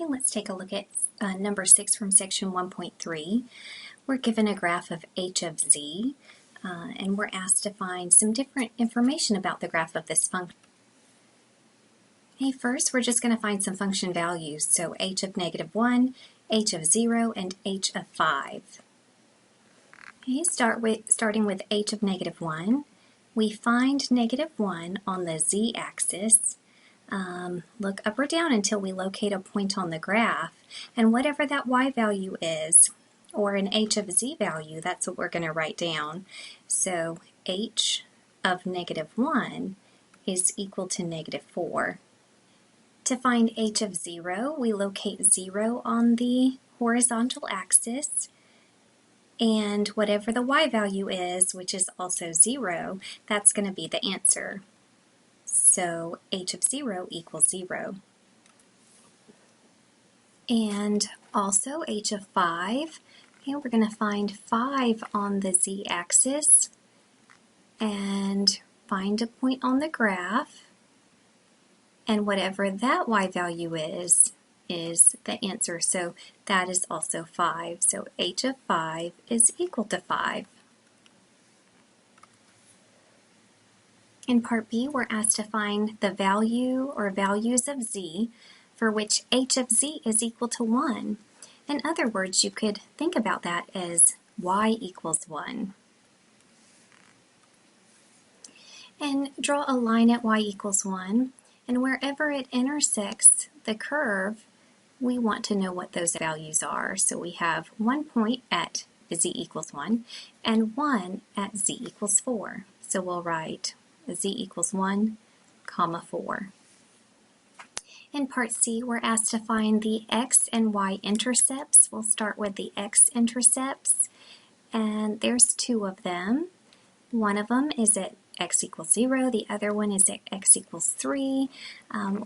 Okay, let's take a look at number 6 from section 1.3. We're given a graph of h of z, and we're asked to find some different information about the graph of this function. Okay, first we're just going to find some function values, so h of -1, h of 0, and h of 5. Okay, starting with h of -1, we find -1 on the z-axis. Look up or down until we locate a point on the graph, and whatever that y value is, or an h of z value, that's what we're going to write down. So h of -1 is equal to -4. To find h of 0, we locate 0 on the horizontal axis, and whatever the y value is, which is also 0, that's going to be the answer. So h of 0 equals 0. And also h of 5, okay, we're going to find 5 on the z-axis and find a point on the graph, and whatever that y value is the answer. So that is also 5. So h of 5 is equal to 5. In part B, we're asked to find the value or values of z for which h of z is equal to 1. In other words, you could think about that as y equals 1. And draw a line at y equals 1, and wherever it intersects the curve, we want to know what those values are. So we have 1 point at z equals 1 and 1 at z equals 4. So we'll write z equals 1, 4. In part C, we're asked to find the x and y intercepts. We'll start with the x-intercepts, and there's 2 of them. One of them is at x equals 0, the other one is at x equals 3,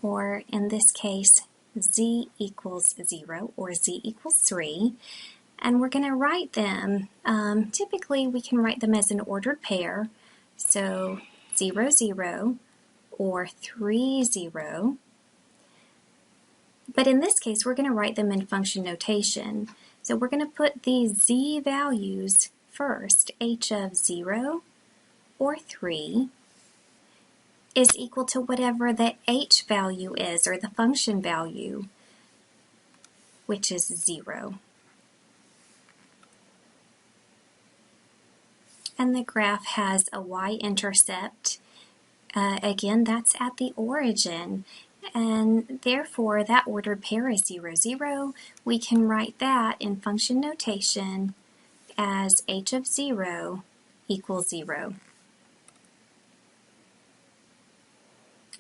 or in this case, z equals 0 or z equals 3. And we're going to write them, typically we can write them as an ordered pair, so 0, 0, or 3, 0. But in this case, we're going to write them in function notation. So we're going to put the z values first. H of 0 or 3 is equal to whatever the h value is, or the function value, which is 0. And the graph has a y-intercept. Again, that's at the origin, and therefore that ordered pair is 0, 0. We can write that in function notation as h of 0 equals 0.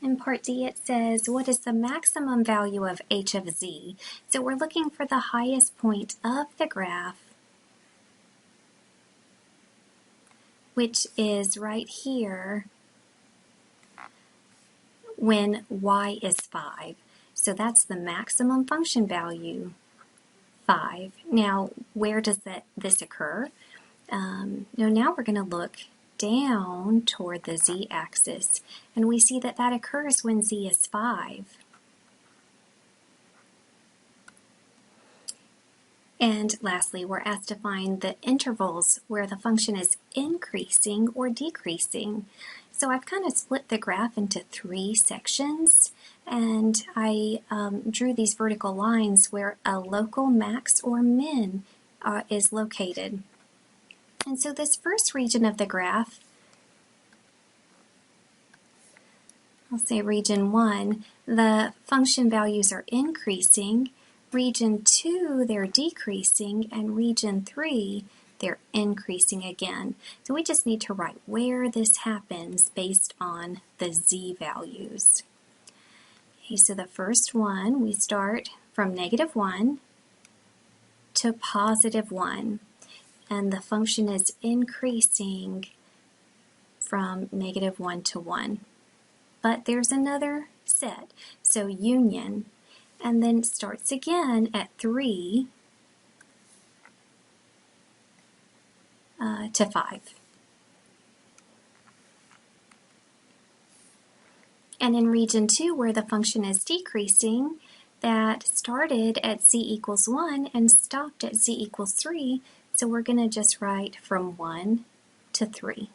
In part D, it says, what is the maximum value of h of z? So we're looking for the highest point of the graph, which is right here when y is 5. So that's the maximum function value, 5. Now, where does this occur? Now we're going to look down toward the z-axis, and we see that that occurs when z is 5. And lastly, we're asked to find the intervals where the function is increasing or decreasing. So I've kind of split the graph into 3 sections, and I drew these vertical lines where a local max or min is located. And so this first region of the graph, I'll say region 1, the function values are increasing. Region 2, they're decreasing, and region 3, they're increasing again. So we just need to write where this happens based on the z values. Okay, so the first one, we start from -1 to +1, and the function is increasing from -1 to 1. But there's another set, so union, and then it starts again at 3 to 5. And in region 2, where the function is decreasing, that started at z equals 1 and stopped at z equals 3, so we're going to just write from 1 to 3.